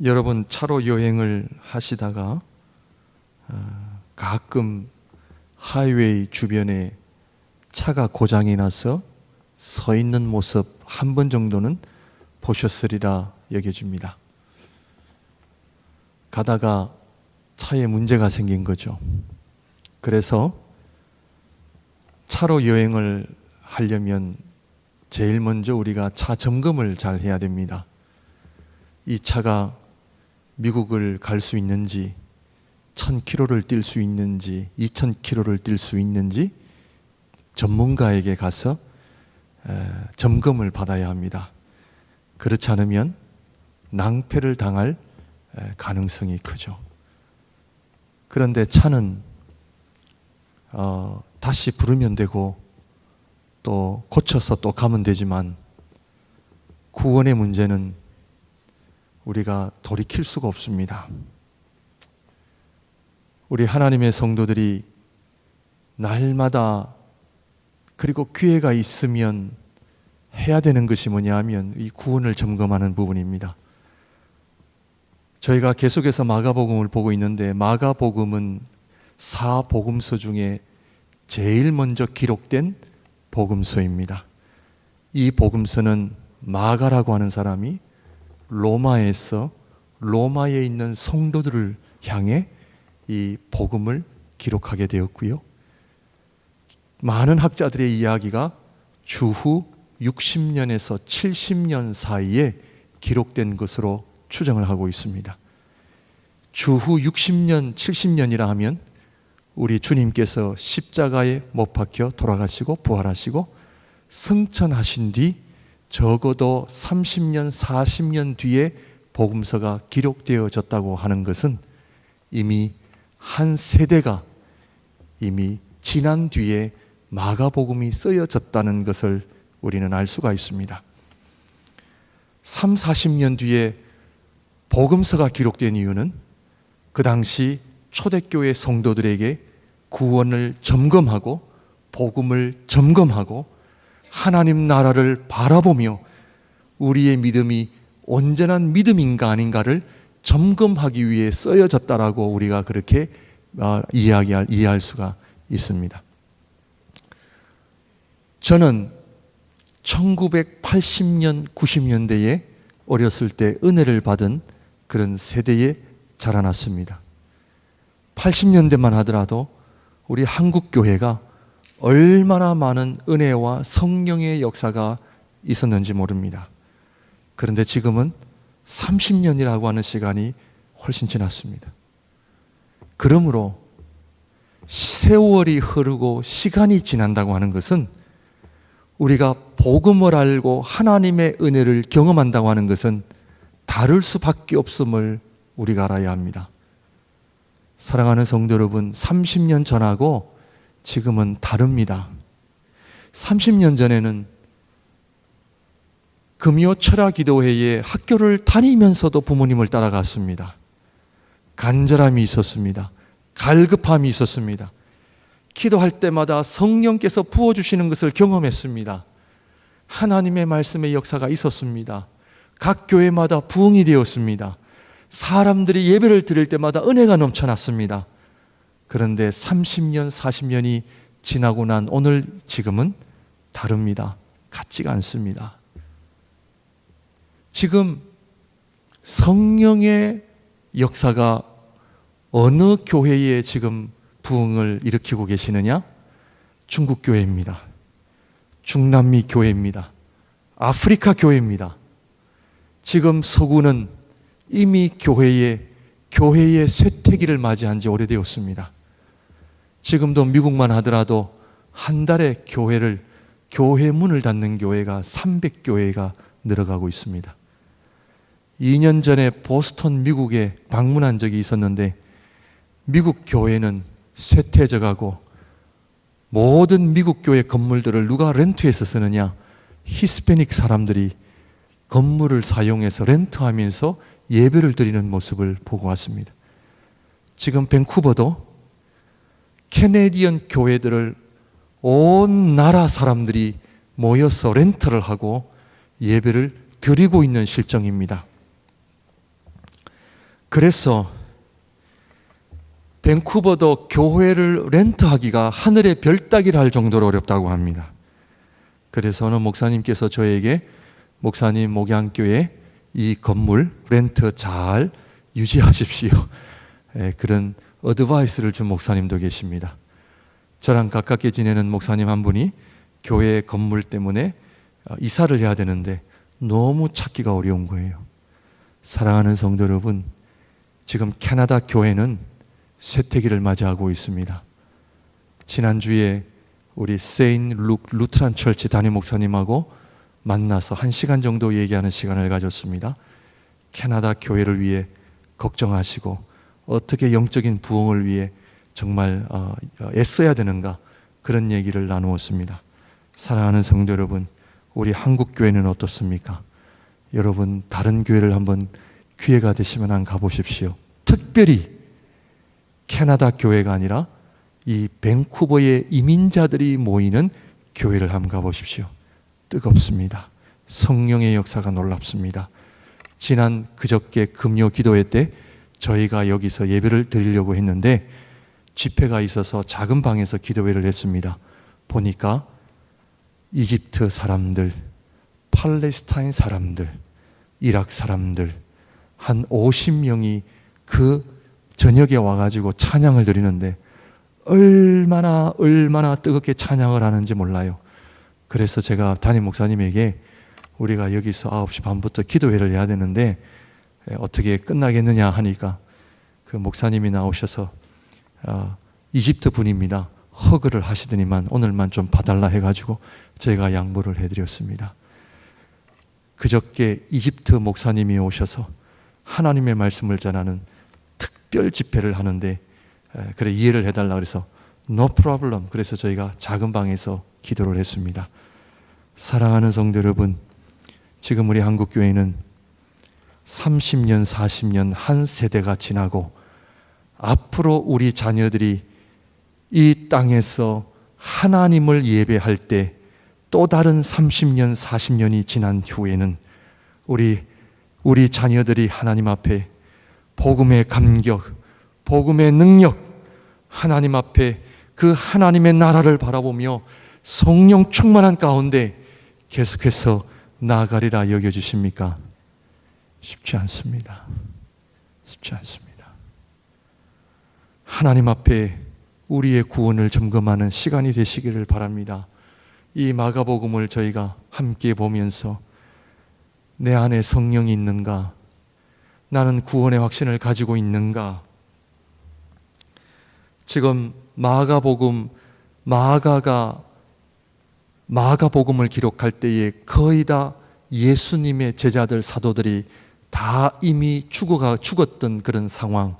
여러분 차로 여행을 하시다가 가끔 하이웨이 주변에 차가 고장이 나서 서 있는 모습 한 번 정도는 보셨으리라 여겨집니다. 가다가 차에 문제가 생긴 거죠. 그래서 차로 여행을 하려면 제일 먼저 우리가 차 점검을 잘 해야 됩니다. 이 차가 미국을 갈 수 있는지, 1000km를 뛸 수 있는지, 2000km를 뛸 수 있는지 전문가에게 가서 점검을 받아야 합니다. 그렇지 않으면 낭패를 당할 가능성이 크죠. 그런데 차는 다시 부르면 되고 또 고쳐서 또 가면 되지만 구원의 문제는 우리가 돌이킬 수가 없습니다. 우리 하나님의 성도들이 날마다 그리고 기회가 있으면 해야 되는 것이 뭐냐 하면 이 구원을 점검하는 부분입니다. 저희가 계속해서 마가복음을 보고 있는데 마가복음은 4복음서 중에 제일 먼저 기록된 복음서입니다. 이 복음서는 마가라고 하는 사람이 로마에서 로마에 있는 성도들을 향해 이 복음을 기록하게 되었고요. 많은 학자들의 이야기가 주후 60년에서 70년 사이에 기록된 것으로 추정을 하고 있습니다. 주후 60년, 70년이라 하면 우리 주님께서 십자가에 못 박혀 돌아가시고 부활하시고 승천하신 뒤 적어도 30년, 40년 뒤에 복음서가 기록되어졌다고 하는 것은 이미 한 세대가 이미 지난 뒤에 마가복음이 쓰여졌다는 것을 우리는 알 수가 있습니다. 3, 40년 뒤에 복음서가 기록된 이유는 그 당시 초대교회 성도들에게 구원을 점검하고 복음을 점검하고 하나님 나라를 바라보며 우리의 믿음이 온전한 믿음인가 아닌가를 점검하기 위해 쓰여졌다라고 우리가 그렇게 이해할 수가 있습니다. 저는 1980년, 90년대에 어렸을 때 은혜를 받은 그런 세대에 자라났습니다. 80년대만 하더라도 우리 한국교회가 얼마나 많은 은혜와 성령의 역사가 있었는지 모릅니다. 그런데 지금은 30년이라고 하는 시간이 훨씬 지났습니다. 그러므로 세월이 흐르고 시간이 지난다고 하는 것은 우리가 복음을 알고 하나님의 은혜를 경험한다고 하는 것은 다를 수밖에 없음을 우리가 알아야 합니다. 사랑하는 성도 여러분, 30년 전하고 지금은 다릅니다. 30년 전에는 금요 철야기도회에 학교를 다니면서도 부모님을 따라갔습니다. 간절함이 있었습니다. 갈급함이 있었습니다. 기도할 때마다 성령께서 부어주시는 것을 경험했습니다. 하나님의 말씀의 역사가 있었습니다. 각 교회마다 부흥이 되었습니다. 사람들이 예배를 드릴 때마다 은혜가 넘쳐났습니다. 그런데 30년, 40년이 지나고 난 오늘 지금은 다릅니다. 같지가 않습니다. 지금 성령의 역사가 어느 교회에 지금 부흥을 일으키고 계시느냐? 중국 교회입니다. 중남미 교회입니다. 아프리카 교회입니다. 지금 서구는 이미 교회의 쇠퇴기를 맞이한 지 오래되었습니다. 지금도 미국만 하더라도 한 달에 교회 문을 닫는 교회가 300교회가 늘어가고 있습니다. 2년 전에 보스턴 미국에 방문한 적이 있었는데 미국 교회는 쇠퇴져 가고 모든 미국 교회 건물들을 누가 렌트해서 쓰느냐? 히스패닉 사람들이 건물을 사용해서 렌트하면서 예배를 드리는 모습을 보고 왔습니다. 지금 밴쿠버도 캐네디언 교회들을 온 나라 사람들이 모여서 렌트를 하고 예배를 드리고 있는 실정입니다. 그래서 밴쿠버도 교회를 렌트하기가 하늘의 별 따기를 할 정도로 어렵다고 합니다. 그래서 어느 목사님께서 저에게 목사님 목양교회 이 건물 렌트 잘 유지하십시오. 그런 어드바이스를 준 목사님도 계십니다. 저랑 가깝게 지내는 목사님 한 분이 교회 건물 때문에 이사를 해야 되는데 너무 찾기가 어려운 거예요. 사랑하는 성도 여러분, 지금 캐나다 교회는 쇠퇴기를 맞이하고 있습니다. 지난주에 우리 세인 루트란 철치 담임 목사님하고 만나서 1시간 정도 얘기하는 시간을 가졌습니다. 캐나다 교회를 위해 걱정하시고 어떻게 영적인 부흥을 위해 정말 애써야 되는가, 그런 얘기를 나누었습니다. 사랑하는 성도 여러분, 우리 한국 교회는 어떻습니까? 여러분 다른 교회를 한번 기회가 되시면 한번 가보십시오. 특별히 캐나다 교회가 아니라 이 밴쿠버의 이민자들이 모이는 교회를 한번 가보십시오. 뜨겁습니다. 성령의 역사가 놀랍습니다. 지난 그저께 금요 기도회 때 저희가 여기서 예배를 드리려고 했는데 집회가 있어서 작은 방에서 기도회를 했습니다. 보니까 이집트 사람들, 팔레스타인 사람들, 이락 사람들 한 50명이 그 저녁에 와가지고 찬양을 드리는데 얼마나 뜨겁게 찬양을 하는지 몰라요. 그래서 제가 담임 목사님에게 우리가 여기서 9시 반부터 기도회를 해야 되는데 어떻게 끝나겠느냐 하니까 그 목사님이 나오셔서 이집트 분입니다. 허그를 하시더니만 오늘만 좀 봐달라 해가지고 저희가 양보를 해드렸습니다. 그저께 이집트 목사님이 오셔서 하나님의 말씀을 전하는 특별 집회를 하는데 그래 이해를 해달라 그래서 No problem. 그래서 저희가 작은 방에서 기도를 했습니다. 사랑하는 성도 여러분, 지금 우리 한국교회는 30년, 40년 한 세대가 지나고 앞으로 우리 자녀들이 이 땅에서 하나님을 예배할 때 또 다른 30년, 40년이 지난 후에는 우리 자녀들이 하나님 앞에 복음의 감격, 복음의 능력, 하나님 앞에 그 하나님의 나라를 바라보며 성령 충만한 가운데 계속해서 나아가리라 여겨주십니까? 쉽지 않습니다. 쉽지 않습니다. 하나님 앞에 우리의 구원을 점검하는 시간이 되시기를 바랍니다. 이 마가복음을 저희가 함께 보면서 내 안에 성령이 있는가? 나는 구원의 확신을 가지고 있는가? 지금 마가복음을 기록할 때에 거의 다 예수님의 제자들 사도들이 다 이미 죽었던 그런 상황.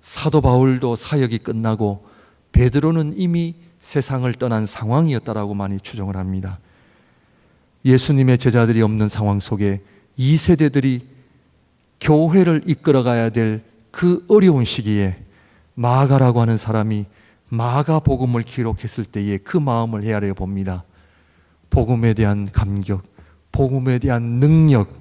사도 바울도 사역이 끝나고 베드로는 이미 세상을 떠난 상황이었다라고 많이 추정을 합니다. 예수님의 제자들이 없는 상황 속에 2세대들이 교회를 이끌어가야 될 그 어려운 시기에 마가라고 하는 사람이 마가복음을 기록했을 때에 그 마음을 헤아려 봅니다. 복음에 대한 감격, 복음에 대한 능력,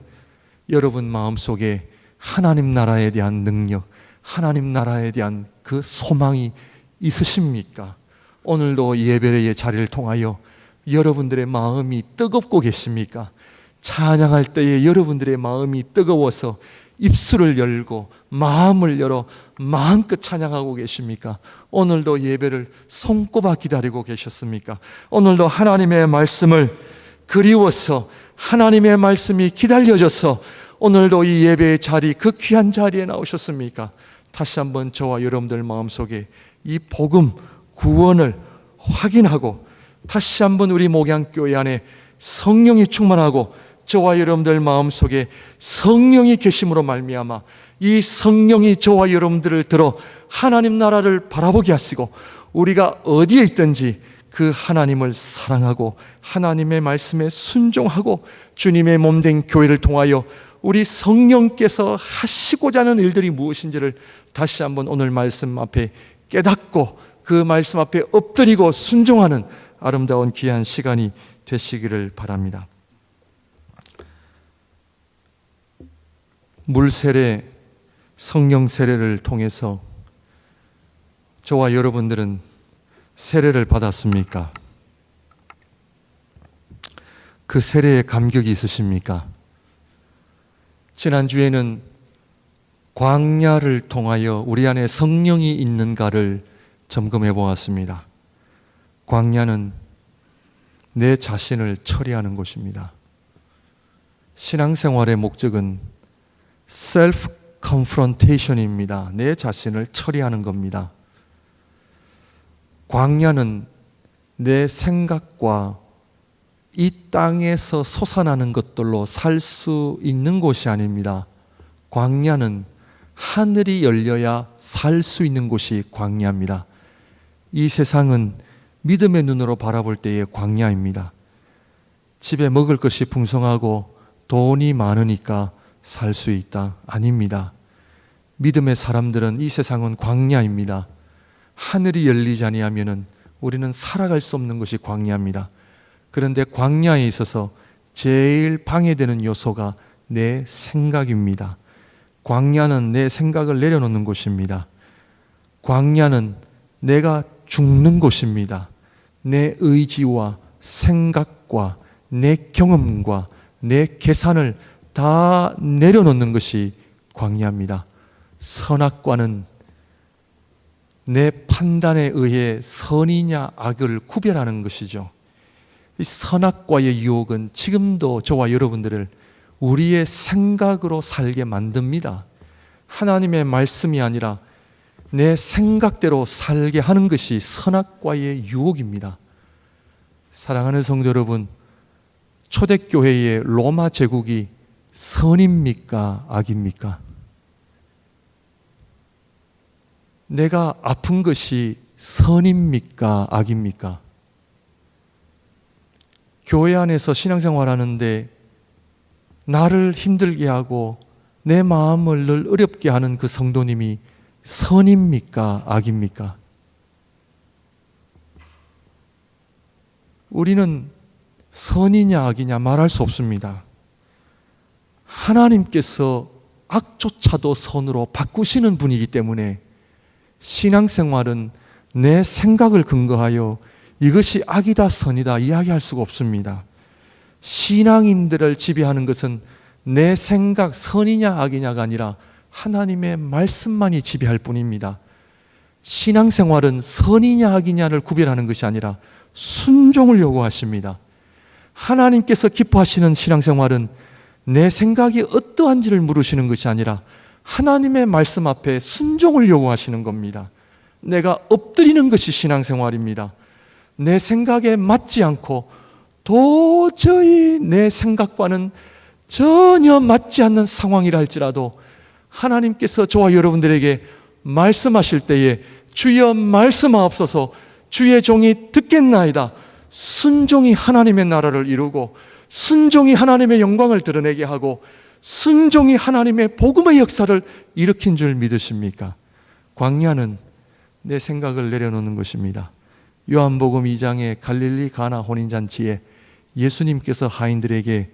여러분 마음속에 하나님 나라에 대한 능력, 하나님 나라에 대한 그 소망이 있으십니까? 오늘도 예배의 자리를 통하여 여러분들의 마음이 뜨겁고 계십니까? 찬양할 때에 여러분들의 마음이 뜨거워서 입술을 열고 마음을 열어 마음껏 찬양하고 계십니까? 오늘도 예배를 손꼽아 기다리고 계셨습니까? 오늘도 하나님의 말씀을 그리워서 하나님의 말씀이 기다려져서 오늘도 이 예배의 자리, 그 귀한 자리에 나오셨습니까? 다시 한번 저와 여러분들 마음속에 이 복음, 구원을 확인하고 다시 한번 우리 목양교회 안에 성령이 충만하고 저와 여러분들 마음속에 성령이 계심으로 말미암아 이 성령이 저와 여러분들을 들어 하나님 나라를 바라보게 하시고 우리가 어디에 있든지 그 하나님을 사랑하고 하나님의 말씀에 순종하고 주님의 몸된 교회를 통하여 우리 성령께서 하시고자 하는 일들이 무엇인지를 다시 한번 오늘 말씀 앞에 깨닫고 그 말씀 앞에 엎드리고 순종하는 아름다운 귀한 시간이 되시기를 바랍니다. 물세례 성령 세례를 통해서 저와 여러분들은 세례를 받았습니까? 그 세례에 감격이 있으십니까? 지난주에는 광야를 통하여 우리 안에 성령이 있는가를 점검해 보았습니다. 광야는 내 자신을 처리하는 곳입니다. 신앙생활의 목적은 셀프 컨프런테이션입니다. 내 자신을 처리하는 겁니다. 광야는 내 생각과 이 땅에서 솟아나는 것들로 살 수 있는 곳이 아닙니다. 광야는 하늘이 열려야 살 수 있는 곳이 광야입니다. 이 세상은 믿음의 눈으로 바라볼 때의 광야입니다. 집에 먹을 것이 풍성하고 돈이 많으니까 살 수 있다. 아닙니다. 믿음의 사람들은 이 세상은 광야입니다. 하늘이 열리지 아니하면은 우리는 살아갈 수 없는 것이 광야입니다. 그런데 광야에 있어서 제일 방해되는 요소가 내 생각입니다. 광야는 내 생각을 내려놓는 곳입니다. 광야는 내가 죽는 곳입니다. 내 의지와 생각과 내 경험과 내 계산을 다 내려놓는 것이 광야입니다. 선악과는 내 판단에 의해 선이냐 악을 구별하는 것이죠. 이 선악과의 유혹은 지금도 저와 여러분들을 우리의 생각으로 살게 만듭니다. 하나님의 말씀이 아니라 내 생각대로 살게 하는 것이 선악과의 유혹입니다. 사랑하는 성도 여러분, 초대교회의 로마 제국이 선입니까? 악입니까? 내가 아픈 것이 선입니까? 악입니까? 교회 안에서 신앙생활 하는데 나를 힘들게 하고 내 마음을 늘 어렵게 하는 그 성도님이 선입니까? 악입니까? 우리는 선이냐 악이냐 말할 수 없습니다. 하나님께서 악조차도 선으로 바꾸시는 분이기 때문에 신앙생활은 내 생각을 근거하여 이것이 악이다 선이다 이야기할 수가 없습니다. 신앙인들을 지배하는 것은 내 생각 선이냐 악이냐가 아니라 하나님의 말씀만이 지배할 뿐입니다. 신앙생활은 선이냐 악이냐를 구별하는 것이 아니라 순종을 요구하십니다. 하나님께서 기뻐하시는 신앙생활은 내 생각이 어떠한지를 물으시는 것이 아니라 하나님의 말씀 앞에 순종을 요구하시는 겁니다. 내가 엎드리는 것이 신앙생활입니다. 내 생각에 맞지 않고 도저히 내 생각과는 전혀 맞지 않는 상황이라 할지라도 하나님께서 저와 여러분들에게 말씀하실 때에 주여 말씀하옵소서 주의 종이 듣겠나이다. 순종이 하나님의 나라를 이루고 순종이 하나님의 영광을 드러내게 하고 순종이 하나님의 복음의 역사를 일으킨 줄 믿으십니까? 광야는 내 생각을 내려놓는 것입니다. 요한복음 2장의 갈릴리 가나 혼인잔치에 예수님께서 하인들에게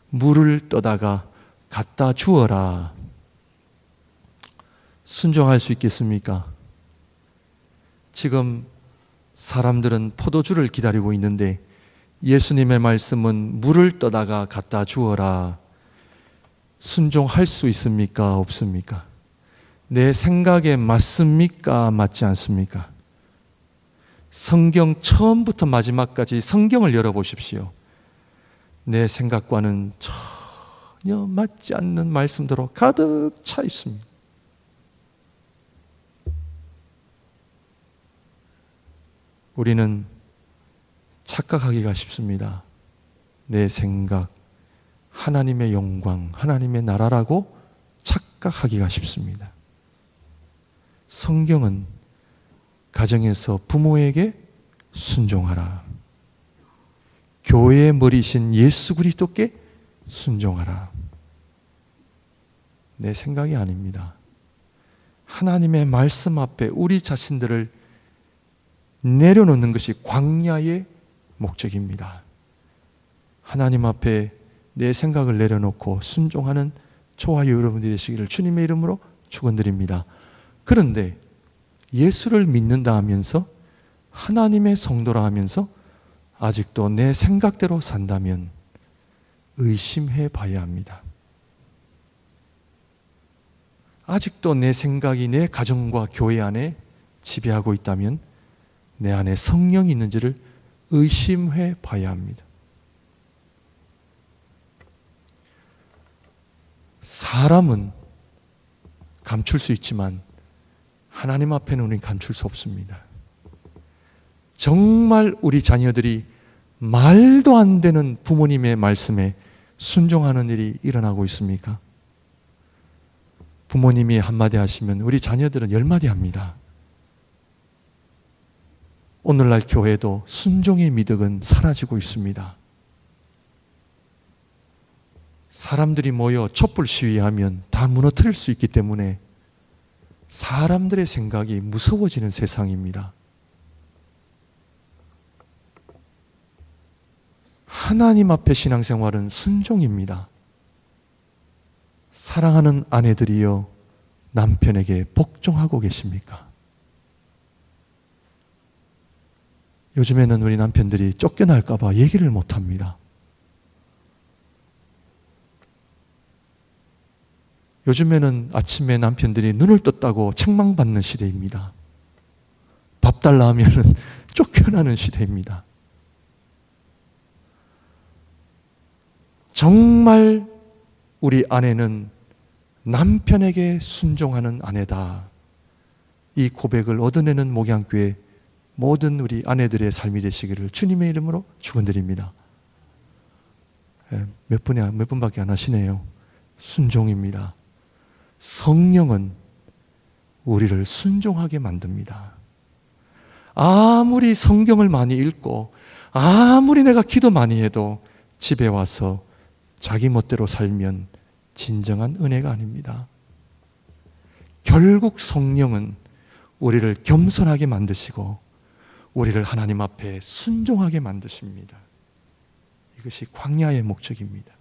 물을 떠다가 갖다 주어라. 순종할 수 있겠습니까? 지금 사람들은 포도주를 기다리고 있는데 예수님의 말씀은 물을 떠다가 갖다 주어라. 순종할 수 있습니까? 없습니까? 내 생각에 맞습니까? 맞지 않습니까? 성경 처음부터 마지막까지 성경을 열어보십시오. 내 생각과는 전혀 맞지 않는 말씀대로 가득 차 있습니다. 우리는 착각하기가 쉽습니다. 내 생각, 하나님의 영광, 하나님의 나라라고 착각하기가 쉽습니다. 성경은 가정에서 부모에게 순종하라. 교회의 머리신 예수 그리스도께 순종하라. 내 생각이 아닙니다. 하나님의 말씀 앞에 우리 자신들을 내려놓는 것이 광야의 목적입니다. 하나님 앞에 내 생각을 내려놓고 순종하는 저와 여러분들이 되시기를 주님의 이름으로 축원드립니다. 그런데 예수를 믿는다 하면서 하나님의 성도라 하면서 아직도 내 생각대로 산다면 의심해 봐야 합니다. 아직도 내 생각이 내 가정과 교회 안에 지배하고 있다면 내 안에 성령이 있는지를 의심해 봐야 합니다. 사람은 감출 수 있지만 하나님 앞에는 우리는 감출 수 없습니다. 정말 우리 자녀들이 말도 안 되는 부모님의 말씀에 순종하는 일이 일어나고 있습니까? 부모님이 한마디 하시면 우리 자녀들은 10마디 합니다. 오늘날 교회도 순종의 미덕은 사라지고 있습니다. 사람들이 모여 촛불 시위하면 다 무너뜨릴 수 있기 때문에 사람들의 생각이 무서워지는 세상입니다. 하나님 앞에 신앙생활은 순종입니다. 사랑하는 아내들이여 남편에게 복종하고 계십니까? 요즘에는 우리 남편들이 쫓겨날까 봐 얘기를 못합니다. 요즘에는 아침에 남편들이 눈을 떴다고 책망받는 시대입니다. 밥 달라 하면은 쫓겨나는 시대입니다. 정말 우리 아내는 남편에게 순종하는 아내다. 이 고백을 얻어내는 목양교회 모든 우리 아내들의 삶이 되시기를 주님의 이름으로 축원드립니다. 몇 분밖에 안 하시네요. 순종입니다. 성령은 우리를 순종하게 만듭니다. 아무리 성경을 많이 읽고 아무리 내가 기도 많이 해도 집에 와서 자기 멋대로 살면 진정한 은혜가 아닙니다. 결국 성령은 우리를 겸손하게 만드시고 우리를 하나님 앞에 순종하게 만드십니다. 이것이 광야의 목적입니다.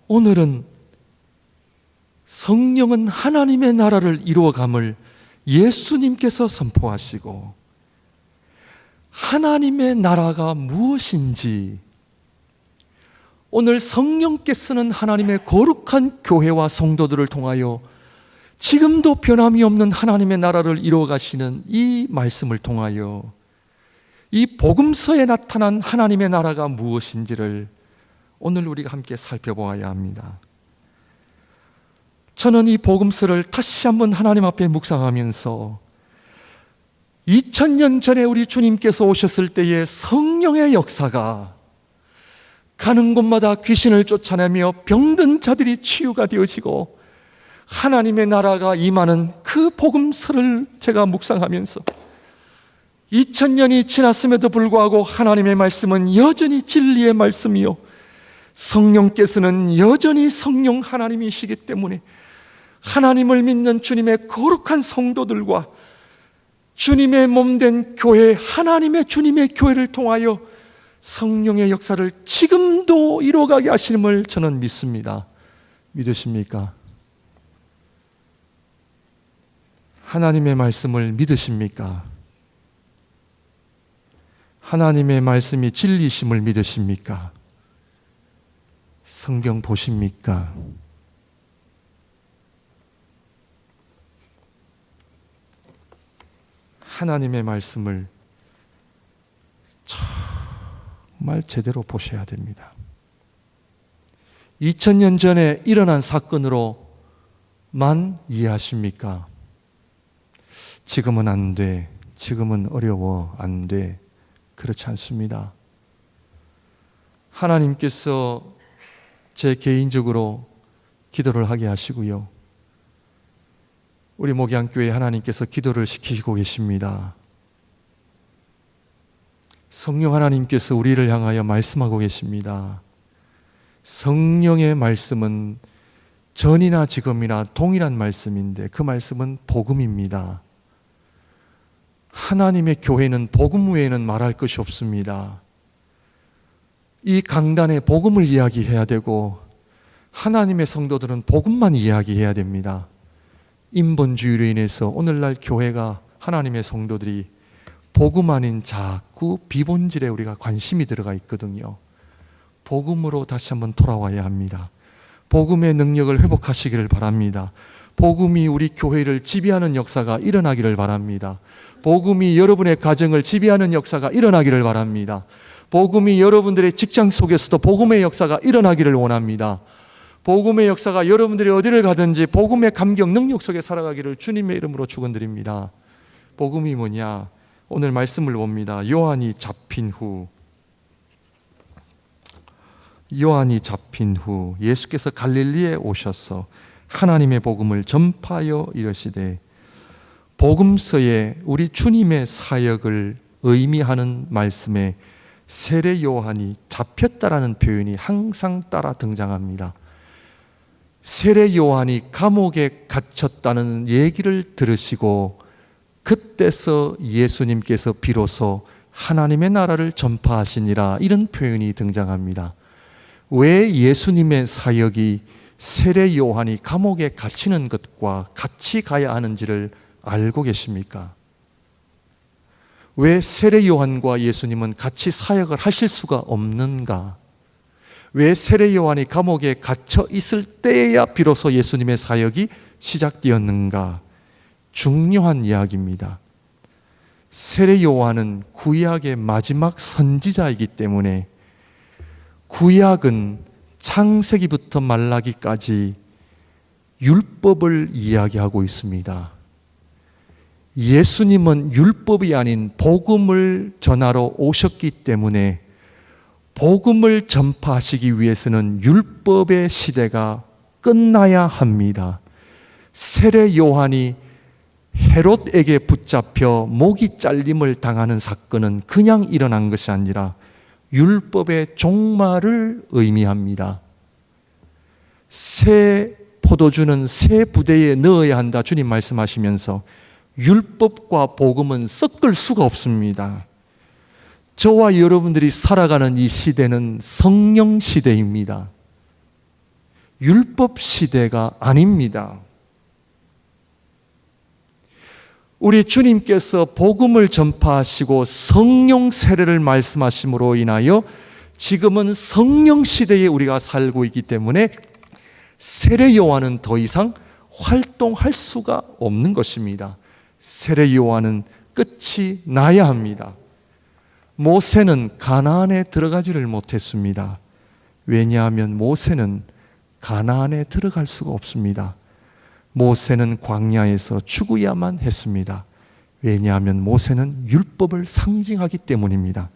오늘은 성령은 하나님의 나라를 이루어감을 예수님께서 선포하시고 하나님의 나라가 무엇인지 오늘 성령께서는 하나님의 거룩한 교회와 성도들을 통하여 지금도 변함이 없는 하나님의 나라를 이루어 가시는 이 말씀을 통하여 이 복음서에 나타난 하나님의 나라가 무엇인지를 오늘 우리가 함께 살펴보아야 합니다. 저는 이 복음서를 다시 한번 하나님 앞에 묵상하면서 2000년 전에 우리 주님께서 오셨을 때의 성령의 역사가 가는 곳마다 귀신을 쫓아내며 병든 자들이 치유가 되어지고 하나님의 나라가 임하는 그 복음서를 제가 묵상하면서 2000년이 지났음에도 불구하고 하나님의 말씀은 여전히 진리의 말씀이요 성령께서는 여전히 성령 하나님이시기 때문에 하나님을 믿는 주님의 거룩한 성도들과 주님의 몸된 교회, 하나님의 주님의 교회를 통하여 성령의 역사를 지금도 이루어가게 하심을 저는 믿습니다. 믿으십니까? 하나님의 말씀을 믿으십니까? 하나님의 말씀이 진리심을 믿으십니까? 성경 보십니까? 하나님의 말씀을 정말 제대로 보셔야 됩니다. 2000년 전에 일어난 사건으로만 이해하십니까? 지금은 안 돼. 지금은 어려워. 안 돼. 그렇지 않습니다. 하나님께서 제 개인적으로 기도를 하게 하시고요. 우리 목양교회 하나님께서 기도를 시키고 계십니다. 성령 하나님께서 우리를 향하여 말씀하고 계십니다. 성령의 말씀은 전이나 지금이나 동일한 말씀인데 그 말씀은 복음입니다. 하나님의 교회는 복음 외에는 말할 것이 없습니다. 이 강단에 복음을 이야기해야 되고 하나님의 성도들은 복음만 이야기해야 됩니다. 인본주의로 인해서 오늘날 교회가, 하나님의 성도들이 복음 아닌 자꾸 비본질에 우리가 관심이 들어가 있거든요. 복음으로 다시 한번 돌아와야 합니다. 복음의 능력을 회복하시기를 바랍니다. 복음이 우리 교회를 지배하는 역사가 일어나기를 바랍니다. 복음이 여러분의 가정을 지배하는 역사가 일어나기를 바랍니다. 복음이 여러분들의 직장 속에서도 복음의 역사가 일어나기를 원합니다. 복음의 역사가 여러분들이 어디를 가든지 복음의 감격 능력 속에 살아가기를 주님의 이름으로 축원드립니다. 복음이 뭐냐? 오늘 말씀을 봅니다. 요한이 잡힌 후 예수께서 갈릴리에 오셔서 하나님의 복음을 전파하여 이르시되, 복음서에 우리 주님의 사역을 의미하는 말씀에 세례 요한이 잡혔다라는 표현이 항상 따라 등장합니다. 세례 요한이 감옥에 갇혔다는 얘기를 들으시고 그때서 예수님께서 비로소 하나님의 나라를 전파하시니라, 이런 표현이 등장합니다. 왜 예수님의 사역이 세례 요한이 감옥에 갇히는 것과 같이 가야 하는지를 알고 계십니까? 왜 세례 요한과 예수님은 같이 사역을 하실 수가 없는가? 왜 세례 요한이 감옥에 갇혀 있을 때에야 비로소 예수님의 사역이 시작되었는가? 중요한 이야기입니다. 세례 요한은 구약의 마지막 선지자이기 때문에 구약은 창세기부터 말라기까지 율법을 이야기하고 있습니다. 예수님은 율법이 아닌 복음을 전하러 오셨기 때문에 복음을 전파하시기 위해서는 율법의 시대가 끝나야 합니다. 세례 요한이 헤롯에게 붙잡혀 목이 잘림을 당하는 사건은 그냥 일어난 것이 아니라 율법의 종말을 의미합니다. 새 포도주는 새 부대에 넣어야 한다, 주님 말씀하시면서 율법과 복음은 섞을 수가 없습니다. 저와 여러분들이 살아가는 이 시대는 성령 시대입니다. 율법 시대가 아닙니다. 우리 주님께서 복음을 전파하시고 성령 세례를 말씀하심으로 인하여 지금은 성령 시대에 우리가 살고 있기 때문에 세례 요한은 더 이상 활동할 수가 없는 것입니다. 세례 요한은 끝이 나야 합니다. 모세는 가나안에 들어가지를 못했습니다. 왜냐하면 모세는 가나안에 들어갈 수가 없습니다. 모세는 광야에서 죽어야만 했습니다. 왜냐하면 모세는 율법을 상징하기 때문입니다.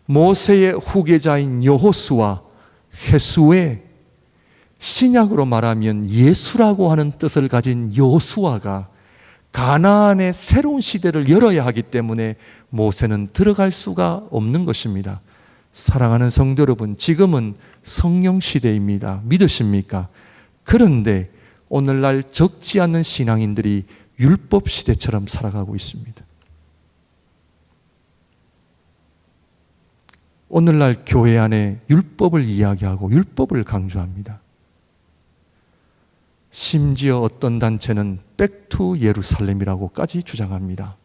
모세의 후계자인 여호수아, 회수의 신약으로 말하면 예수라고 하는 뜻을 가진 여호수아가 가나안의 새로운 시대를 열어야 하기 때문에 모세는 들어갈 수가 없는 것입니다. 사랑하는 성도 여러분, 지금은 성령 시대입니다. 믿으십니까? 그런데 오늘날 적지 않은 신앙인들이 율법 시대처럼 살아가고 있습니다. 오늘날 교회 안에 율법을 이야기하고 율법을 강조합니다. 심지어 어떤 단체는 백투 예루살렘이라고까지 주장합니다.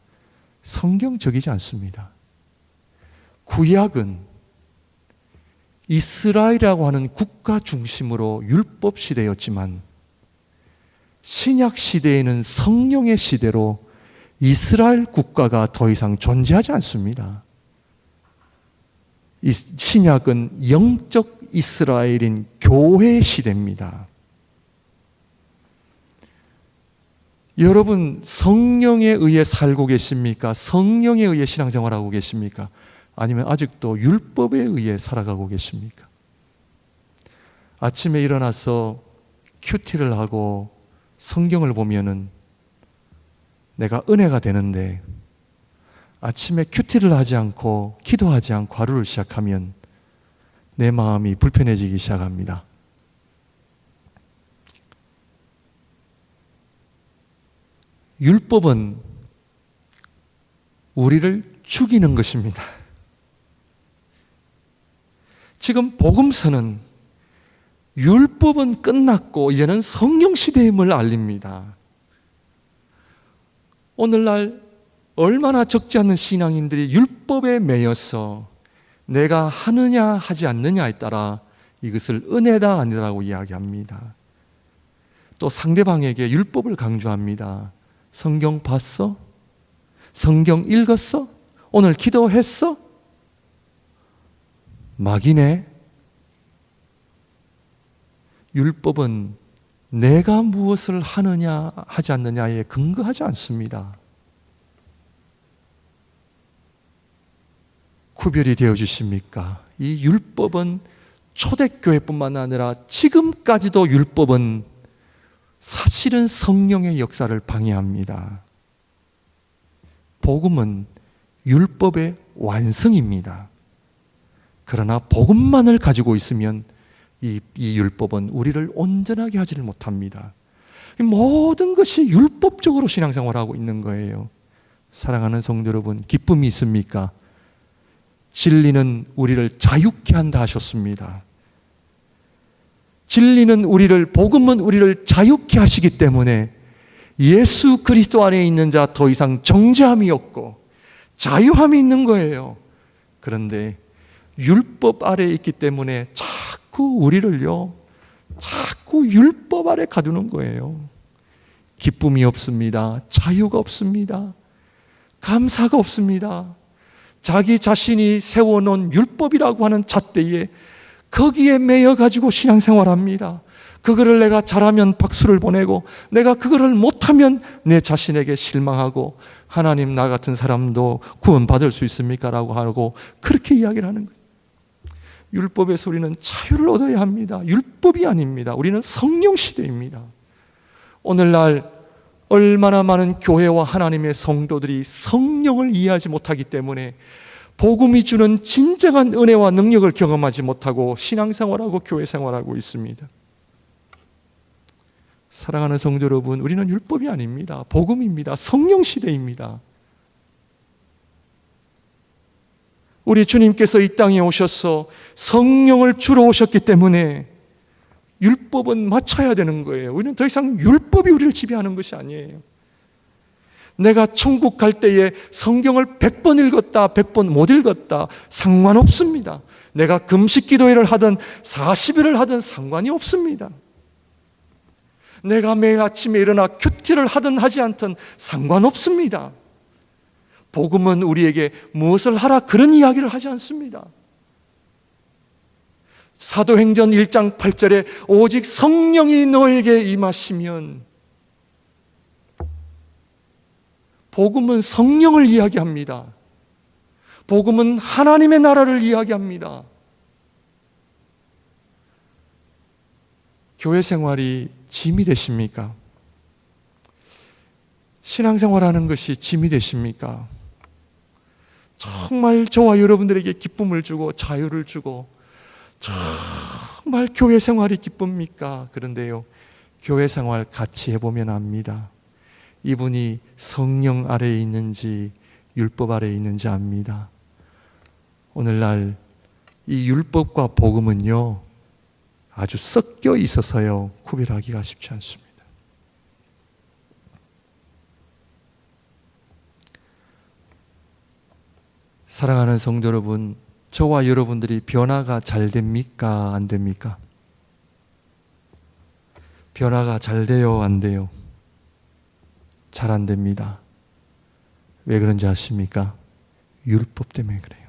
성경적이지 않습니다. 구약은 이스라엘이라고 하는 국가 중심으로 율법 시대였지만 신약 시대에는 성령의 시대로 이스라엘 국가가 더 이상 존재하지 않습니다. 이 신약은 영적 이스라엘인 교회 시대입니다. 여러분, 성령에 의해 살고 계십니까? 성령에 의해 신앙생활하고 계십니까? 아니면 아직도 율법에 의해 살아가고 계십니까? 아침에 일어나서 큐티를 하고 성경을 보면은 내가 은혜가 되는데 아침에 큐티를 하지 않고 기도하지 않고 하루를 시작하면 내 마음이 불편해지기 시작합니다. 율법은 우리를 죽이는 것입니다. 지금 복음서는 율법은 끝났고 이제는 성령 시대임을 알립니다. 오늘날 얼마나 적지 않은 신앙인들이 율법에 매여서 내가 하느냐 하지 않느냐에 따라 이것을 은혜다 아니라고 이야기합니다. 또 상대방에게 율법을 강조합니다. 성경 봤어? 성경 읽었어? 오늘 기도했어? 막이네. 율법은 내가 무엇을 하느냐 하지 않느냐에 근거하지 않습니다. 구별이 되어 주십니까? 이 율법은 초대교회뿐만 아니라 지금까지도 율법은 사실은 성령의 역사를 방해합니다. 복음은 율법의 완성입니다. 그러나 복음만을 가지고 있으면 이 율법은 우리를 온전하게 하지를 못합니다. 모든 것이 율법적으로 신앙생활하고 있는 거예요. 사랑하는 성도 여러분, 기쁨이 있습니까? 진리는 우리를 자유케 한다 하셨습니다. 진리는 우리를, 복음은 우리를 자유케 하시기 때문에 예수 그리스도 안에 있는 자 더 이상 정죄함이 없고 자유함이 있는 거예요. 그런데 율법 아래에 있기 때문에 자꾸 우리를요, 자꾸 율법 아래 가두는 거예요. 기쁨이 없습니다. 자유가 없습니다. 감사가 없습니다. 자기 자신이 세워놓은 율법이라고 하는 잣대에 거기에 매여가지고 신앙생활합니다. 그거를 내가 잘하면 박수를 보내고 내가 그거를 못하면 내 자신에게 실망하고 하나님 나 같은 사람도 구원받을 수 있습니까? 라고 하고 그렇게 이야기를 하는 거예요. 율법에서 우리는 자유를 얻어야 합니다. 율법이 아닙니다. 우리는 성령 시대입니다. 오늘날 얼마나 많은 교회와 하나님의 성도들이 성령을 이해하지 못하기 때문에 복음이 주는 진정한 은혜와 능력을 경험하지 못하고 신앙생활하고 교회생활하고 있습니다. 사랑하는 성도 여러분, 우리는 율법이 아닙니다. 복음입니다. 성령 시대입니다. 우리 주님께서 이 땅에 오셔서 성령을 주러 오셨기 때문에 율법은 맞춰야 되는 거예요. 우리는 더 이상 율법이 우리를 지배하는 것이 아니에요. 내가 천국 갈 때에 성경을 100번 읽었다, 100번 못 읽었다 상관없습니다. 내가 금식 기도회를 하든 40일을 하든 상관이 없습니다. 내가 매일 아침에 일어나 큐티를 하든 하지 않든 상관없습니다. 복음은 우리에게 무엇을 하라 그런 이야기를 하지 않습니다. 사도행전 1장 8절에 오직 성령이 너에게 임하시면, 복음은 성령을 이야기합니다. 복음은 하나님의 나라를 이야기합니다. 교회 생활이 짐이 되십니까? 신앙생활하는 것이 짐이 되십니까? 정말 저와 여러분들에게 기쁨을 주고 자유를 주고 정말 교회 생활이 기쁩니까? 그런데요, 교회 생활 같이 해보면 압니다. 이분이 성령 아래에 있는지 율법 아래에 있는지 압니다. 오늘날 이 율법과 복음은요, 아주 섞여 있어서요, 구별하기가 쉽지 않습니다. 사랑하는 성도 여러분, 저와 여러분들이 변화가 잘 됩니까? 안 됩니까? 변화가 잘 돼요? 안 돼요? 잘 안 됩니다. 왜 그런지 아십니까? 율법 때문에 그래요.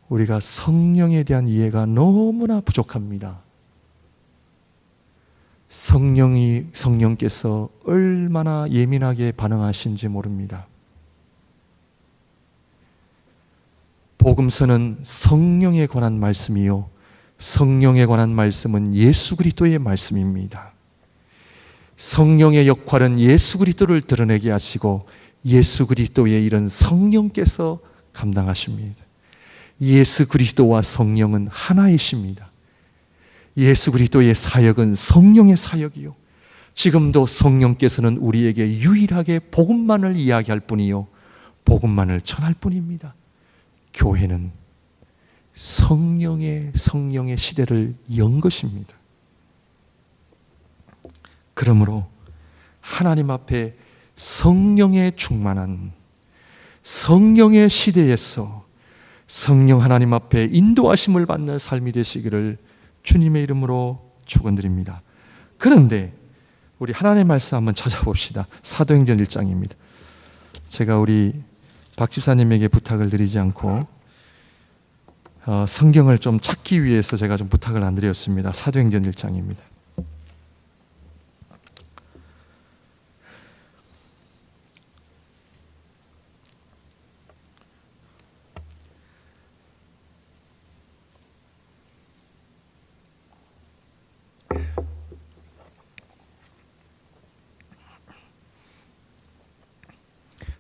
우리가 성령에 대한 이해가 너무나 부족합니다. 성령께서 얼마나 예민하게 반응하신지 모릅니다. 복음서는 성령에 관한 말씀이요, 성령에 관한 말씀은 예수 그리스도의 말씀입니다. 성령의 역할은 예수 그리스도를 드러내게 하시고 예수 그리스도의 일은 성령께서 감당하십니다. 예수 그리스도와 성령은 하나이십니다. 예수 그리스도의 사역은 성령의 사역이요, 지금도 성령께서는 우리에게 유일하게 복음만을 이야기할 뿐이요, 복음만을 전할 뿐입니다. 교회는 성령의 시대를 연 것입니다. 그러므로 하나님 앞에 성령의 충만한 성령의 시대에서 성령 하나님 앞에 인도하심을 받는 삶이 되시기를 주님의 이름으로 축원드립니다. 그런데 우리 하나님의 말씀 한번 찾아봅시다. 사도행전 1장입니다. 제가 우리 박 집사님에게 부탁을 드리지 않고 성경을 좀 찾기 위해서 제가 좀 부탁을 안 드렸습니다. 사도행전 1장입니다.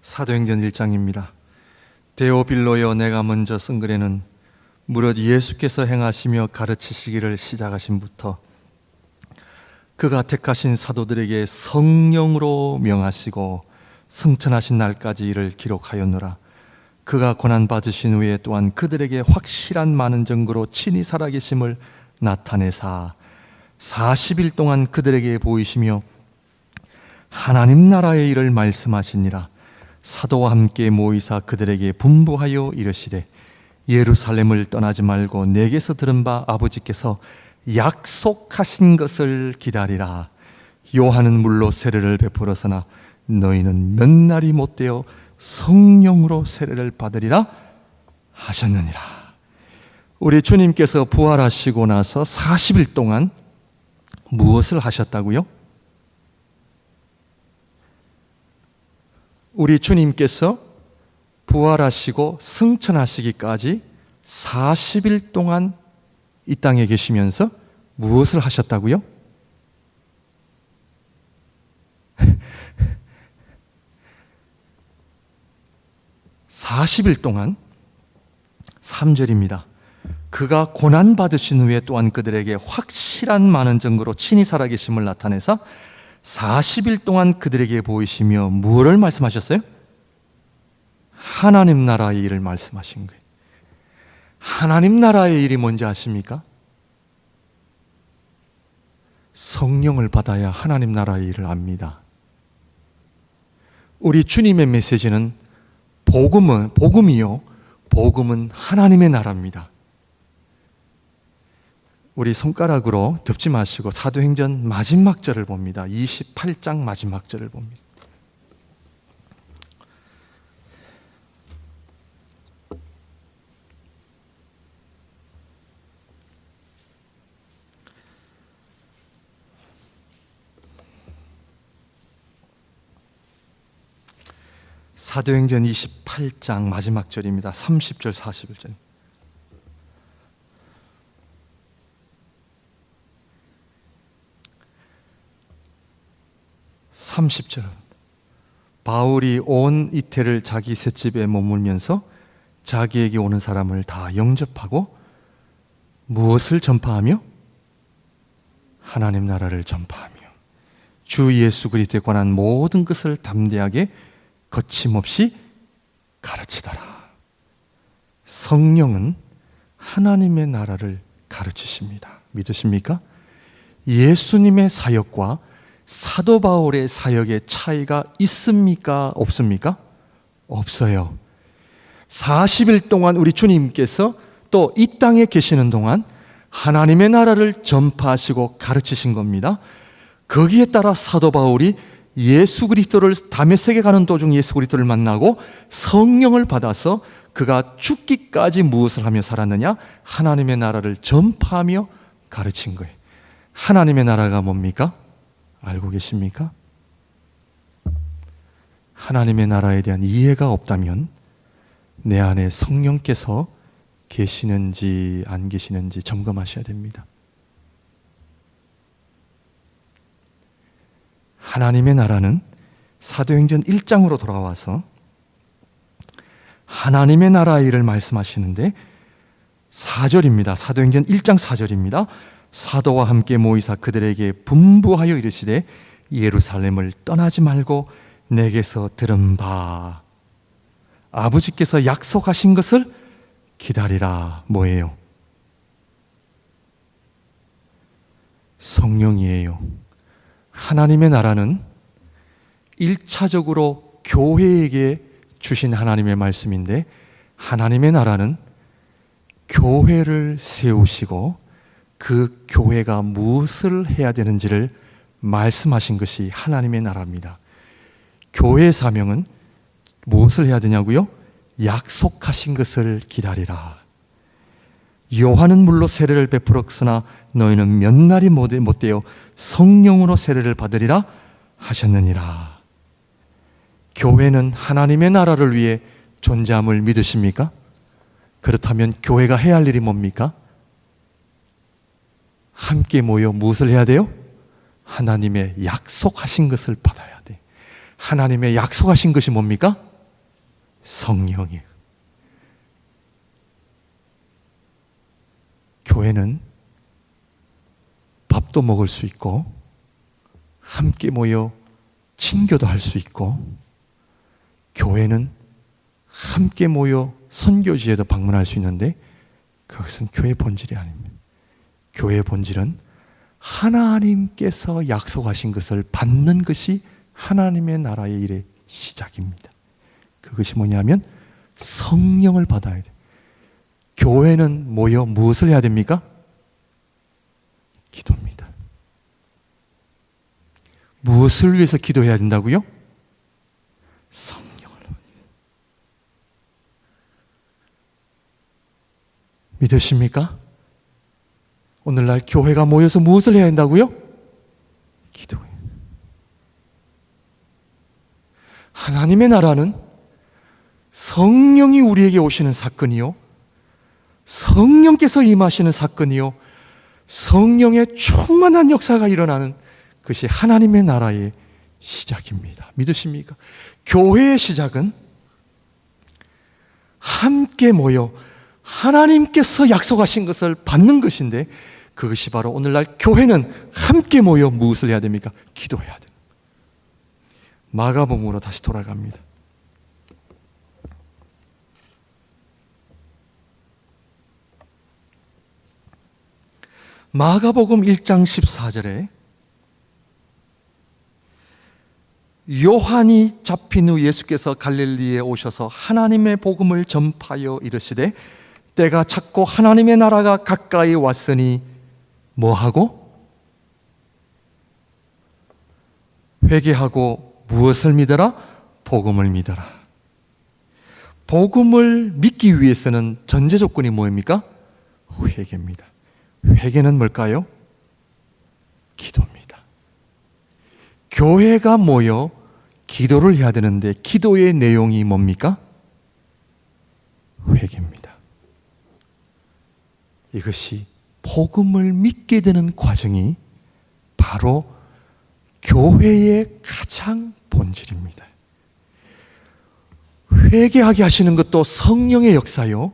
사도행전 1장입니다. 데오빌로여, 내가 먼저 쓴 글에는 무릇 예수께서 행하시며 가르치시기를 시작하신부터 그가 택하신 사도들에게 성령으로 명하시고 승천하신 날까지 이를 기록하였노라. 그가 고난받으신 후에 또한 그들에게 확실한 많은 증거로 친히 살아계심을 나타내사 40일 동안 그들에게 보이시며 하나님 나라의 일을 말씀하시니라. 사도와 함께 모이사 그들에게 분부하여 이르시되 예루살렘을 떠나지 말고 내게서 들은 바 아버지께서 약속하신 것을 기다리라. 요한은 물로 세례를 베풀었으나 너희는 몇 날이 못되어 성령으로 세례를 받으리라 하셨느니라. 우리 주님께서 부활하시고 나서 40일 동안 무엇을 하셨다고요? 우리 주님께서 부활하시고 승천하시기까지 40일 동안 이 땅에 계시면서 무엇을 하셨다고요? (40일) 동안 3절입니다. 그가 고난받으신 후에 또한 그들에게 확실한 많은 증거로 친히 살아계심을 나타내사 40일 동안 그들에게 보이시며 무엇을 말씀하셨어요? 하나님 나라의 일을 말씀하신 거예요. 하나님 나라의 일이 뭔지 아십니까? 성령을 받아야 하나님 나라의 일을 압니다. 우리 주님의 메시지는 복음은 하나님의 나라입니다. 우리 손가락으로 덮지 마시고 사도행전 마지막 절을 봅니다. 28장 마지막 절을 봅니다. 사도행전 28장 마지막 절입니다. 30절 41절. 30절. 바울이 온 이태를 자기 셋집에 머물면서 자기에게 오는 사람을 다 영접하고 무엇을 전파하며? 하나님 나라를 전파하며 주 예수 그리스도에 관한 모든 것을 담대하게 거침없이 가르치더라. 성령은 하나님의 나라를 가르치십니다. 믿으십니까? 예수님의 사역과 사도 바울의 사역의 차이가 있습니까? 없습니까? 없어요. 40일 동안 우리 주님께서 또 이 땅에 계시는 동안 하나님의 나라를 전파하시고 가르치신 겁니다. 거기에 따라 사도 바울이 예수 그리스도를 다메섹에 가는 도중 예수 그리스도를 만나고 성령을 받아서 그가 죽기까지 무엇을 하며 살았느냐? 하나님의 나라를 전파하며 가르친 거예요. 하나님의 나라가 뭡니까? 알고 계십니까? 하나님의 나라에 대한 이해가 없다면 내 안에 성령께서 계시는지 안 계시는지 점검하셔야 됩니다. 하나님의 나라는 사도행전 1장으로 돌아와서 하나님의 나라의 일을 말씀하시는데 4절입니다. 사도행전 1장 4절입니다. 사도와 함께 모이사 그들에게 분부하여 이르시되 예루살렘을 떠나지 말고 내게서 들은 바 아버지께서 약속하신 것을 기다리라. 뭐예요? 성령이에요. 하나님의 나라는 1차적으로 교회에게 주신 하나님의 말씀인데, 하나님의 나라는 교회를 세우시고 그 교회가 무엇을 해야 되는지를 말씀하신 것이 하나님의 나라입니다. 교회의 사명은 무엇을 해야 되냐고요? 약속하신 것을 기다리라. 요한은 물로 세례를 베풀었으나 너희는 몇 날이 못되어 성령으로 세례를 받으리라 하셨느니라. 교회는 하나님의 나라를 위해 존재함을 믿으십니까? 그렇다면 교회가 해야 할 일이 뭡니까? 함께 모여 무엇을 해야 돼요? 하나님의 약속하신 것을 받아야 돼. 하나님의 약속하신 것이 뭡니까? 성령이에요. 교회는 밥도 먹을 수 있고 함께 모여 친교도 할 수 있고, 교회는 함께 모여 선교지에도 방문할 수 있는데 그것은 교회의 본질이 아닙니다. 교회의 본질은 하나님께서 약속하신 것을 받는 것이 하나님의 나라의 일의 시작입니다. 그것이 뭐냐면 성령을 받아야 돼요. 교회는 모여 무엇을 해야 됩니까? 기도입니다. 무엇을 위해서 기도해야 된다고요? 성령을. 믿으십니까? 오늘날 교회가 모여서 무엇을 해야 한다고요? 기도해요. 하나님의 나라는 성령이 우리에게 오시는 사건이요, 성령께서 임하시는 사건이요, 성령의 충만한 역사가 일어나는 것이 하나님의 나라의 시작입니다. 믿으십니까? 교회의 시작은 함께 모여 하나님께서 약속하신 것을 받는 것인데, 그것이 바로 오늘날 교회는 함께 모여 무엇을 해야 됩니까? 기도해야 됩니다. 마가복음으로 다시 돌아갑니다. 마가복음 1장 14절에 요한이 잡힌 후 예수께서 갈릴리에 오셔서 하나님의 복음을 전파하여 이르시되 때가 찼고 하나님의 나라가 가까이 왔으니 뭐하고? 회개하고 무엇을 믿어라? 복음을 믿어라. 복음을 믿기 위해서는 전제 조건이 뭐입니까? 회개입니다. 회개는 뭘까요? 기도입니다. 교회가 모여 기도를 해야 되는데 기도의 내용이 뭡니까? 회개입니다. 이것이 복음을 믿게 되는 과정이 바로 교회의 가장 본질입니다. 회개하게 하시는 것도 성령의 역사요,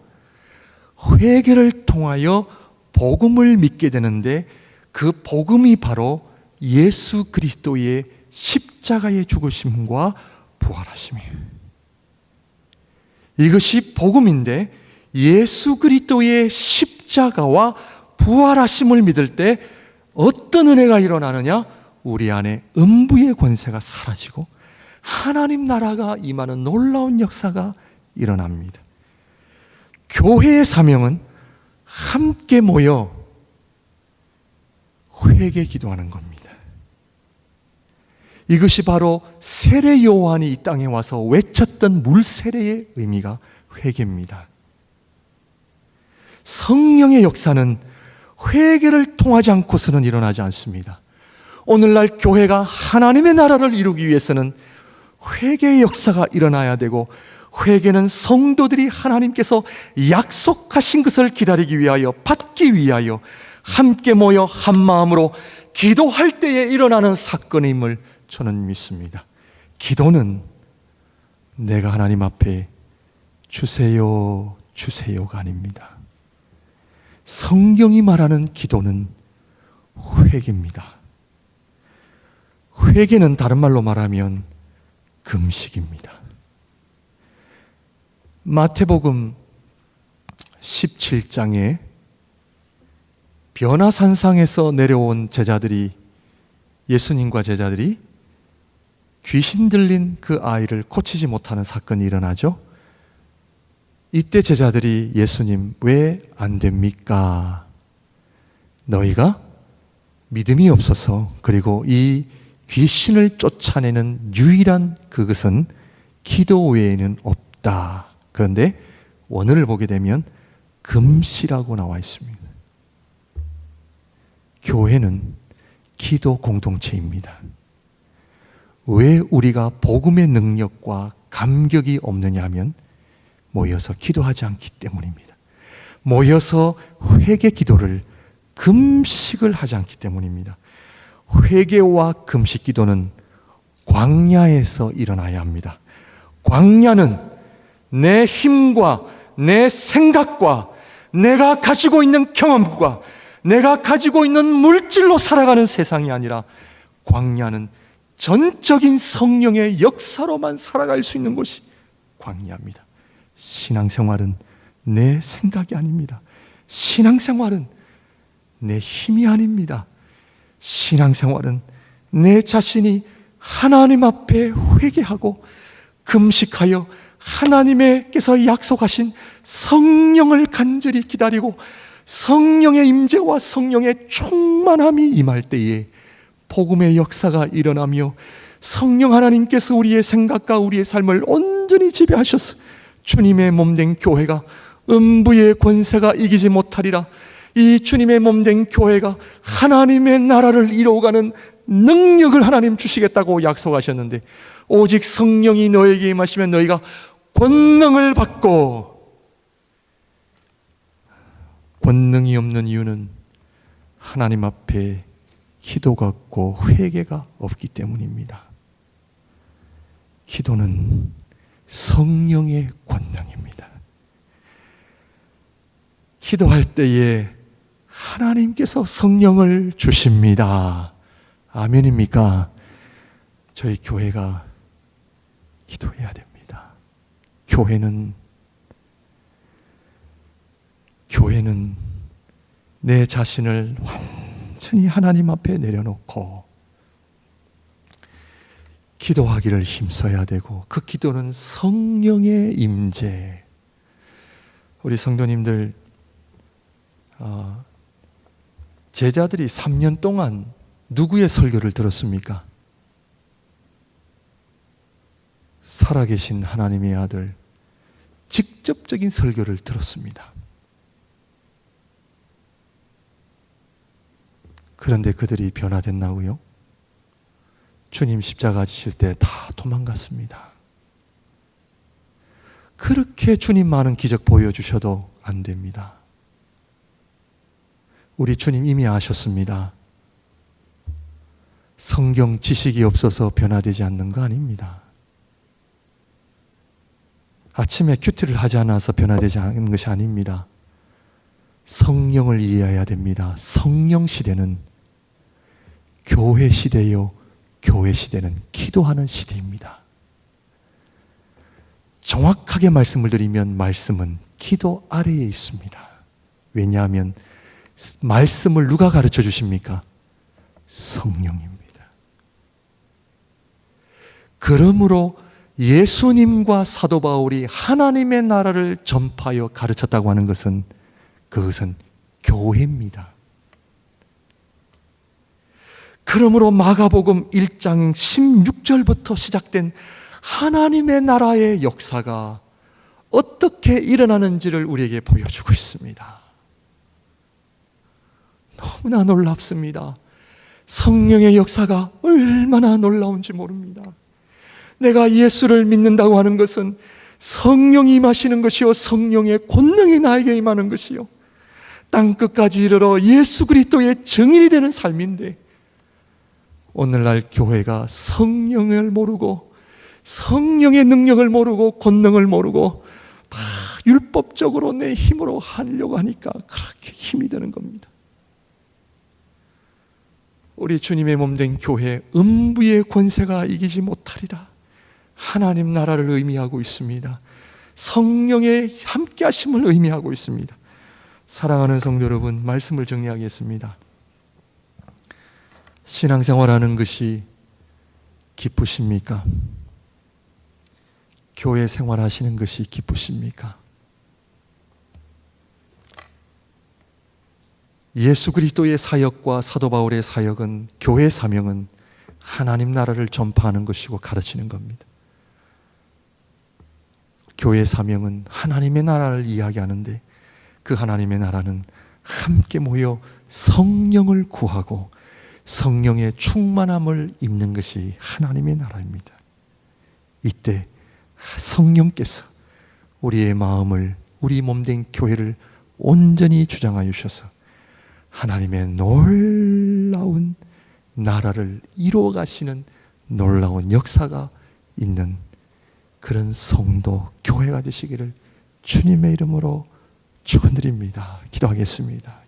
회개를 통하여 복음을 믿게 되는데 그 복음이 바로 예수 그리스도의 십자가의 죽으심과 부활하심이에요. 이것이 복음인데 예수 그리스도의 십자가와 부활하심을 믿을 때 어떤 은혜가 일어나느냐? 우리 안에 음부의 권세가 사라지고 하나님 나라가 임하는 놀라운 역사가 일어납니다. 교회의 사명은 함께 모여 회개 기도하는 겁니다. 이것이 바로 세례 요한이 이 땅에 와서 외쳤던 물세례의 의미가 회개입니다. 성령의 역사는 회개를 통하지 않고서는 일어나지 않습니다. 오늘날 교회가 하나님의 나라를 이루기 위해서는 회개의 역사가 일어나야 되고, 회개는 성도들이 하나님께서 약속하신 것을 기다리기 위하여, 받기 위하여 함께 모여 한 마음으로 기도할 때에 일어나는 사건임을 저는 믿습니다. 기도는 내가 하나님 앞에 주세요, 주세요가 아닙니다. 성경이 말하는 기도는 회개입니다. 회개는 다른 말로 말하면 금식입니다. 마태복음 17장에 변화산상에서 내려온 제자들이, 예수님과 제자들이 귀신 들린 그 아이를 고치지 못하는 사건이 일어나죠. 이때 제자들이 예수님, 왜 안 됩니까? 너희가 믿음이 없어서, 그리고 이 귀신을 쫓아내는 유일한 그것은 기도 외에는 없다. 그런데 원어를 보게 되면 금시라고 나와 있습니다. 교회는 기도 공동체입니다. 왜 우리가 복음의 능력과 감격이 없느냐 하면 모여서 기도하지 않기 때문입니다. 모여서 회개 기도를, 금식을 하지 않기 때문입니다. 회개와 금식 기도는 광야에서 일어나야 합니다. 광야는 내 힘과 내 생각과 내가 가지고 있는 경험과 내가 가지고 있는 물질로 살아가는 세상이 아니라, 광야는 전적인 성령의 역사로만 살아갈 수 있는 곳이 광야입니다. 신앙생활은 내 생각이 아닙니다. 신앙생활은 내 힘이 아닙니다. 신앙생활은 내 자신이 하나님 앞에 회개하고 금식하여 하나님께서 약속하신 성령을 간절히 기다리고 성령의 임재와 성령의 충만함이 임할 때에 복음의 역사가 일어나며 성령 하나님께서 우리의 생각과 우리의 삶을 온전히 지배하셔서 주님의 몸된 교회가 음부의 권세가 이기지 못하리라. 이 주님의 몸된 교회가 하나님의 나라를 이루어가는 능력을 하나님 주시겠다고 약속하셨는데, 오직 성령이 너에게 임하시면 너희가 권능을 받고, 권능이 없는 이유는 하나님 앞에 기도가 없고 회개가 없기 때문입니다. 기도는 성령의 권능입니다. 기도할 때에 하나님께서 성령을 주십니다. 아멘입니까? 저희 교회가 기도해야 됩니다. 교회는 내 자신을 완전히 하나님 앞에 내려놓고 기도하기를 힘써야 되고, 그 기도는 성령의 임재. 우리 성도님들, 제자들이 3년 동안 누구의 설교를 들었습니까? 살아계신 하나님의 아들 직접적인 설교를 들었습니다. 그런데 그들이 변화됐나고요? 주님 십자가 지실 때 다 도망갔습니다. 그렇게 주님 많은 기적 보여주셔도 안 됩니다. 우리 주님 이미 아셨습니다. 성경 지식이 없어서 변화되지 않는 거 아닙니다. 아침에 큐티를 하지 않아서 변화되지 않는 것이 아닙니다. 성령을 이해해야 됩니다. 성령 시대는 교회 시대요, 교회 시대는 기도하는 시대입니다. 정확하게 말씀을 드리면 말씀은 기도 아래에 있습니다. 왜냐하면 말씀을 누가 가르쳐 주십니까? 성령입니다. 그러므로 예수님과 사도 바울이 하나님의 나라를 전파하여 가르쳤다고 하는 것은, 그것은 교회입니다. 그러므로 마가복음 1장 16절부터 시작된 하나님의 나라의 역사가 어떻게 일어나는지를 우리에게 보여주고 있습니다. 너무나 놀랍습니다. 성령의 역사가 얼마나 놀라운지 모릅니다. 내가 예수를 믿는다고 하는 것은 성령이 임하시는 것이요, 성령의 권능이 나에게 임하는 것이요, 땅끝까지 이르러 예수 그리스도의 증인이 되는 삶인데, 오늘날 교회가 성령을 모르고 성령의 능력을 모르고 권능을 모르고 다 율법적으로 내 힘으로 하려고 하니까 그렇게 힘이 드는 겁니다. 우리 주님의 몸된 교회, 음부의 권세가 이기지 못하리라. 하나님 나라를 의미하고 있습니다. 성령의 함께 하심을 의미하고 있습니다. 사랑하는 성도 여러분, 말씀을 정리하겠습니다. 신앙생활하는 것이 기쁘십니까? 교회 생활하시는 것이 기쁘십니까? 예수 그리스도의 사역과 사도 바울의 사역은, 교회 사명은 하나님 나라를 전파하는 것이고 가르치는 겁니다. 교회 사명은 하나님의 나라를 이야기하는데, 그 하나님의 나라는 함께 모여 성령을 구하고 성령의 충만함을 입는 것이 하나님의 나라입니다. 이때 성령께서 우리의 마음을, 우리 몸된 교회를 온전히 주장하여 주셔서 하나님의 놀라운 나라를 이루어 가시는 놀라운 역사가 있는 그런 성도, 교회가 되시기를 주님의 이름으로 축원드립니다. 기도하겠습니다.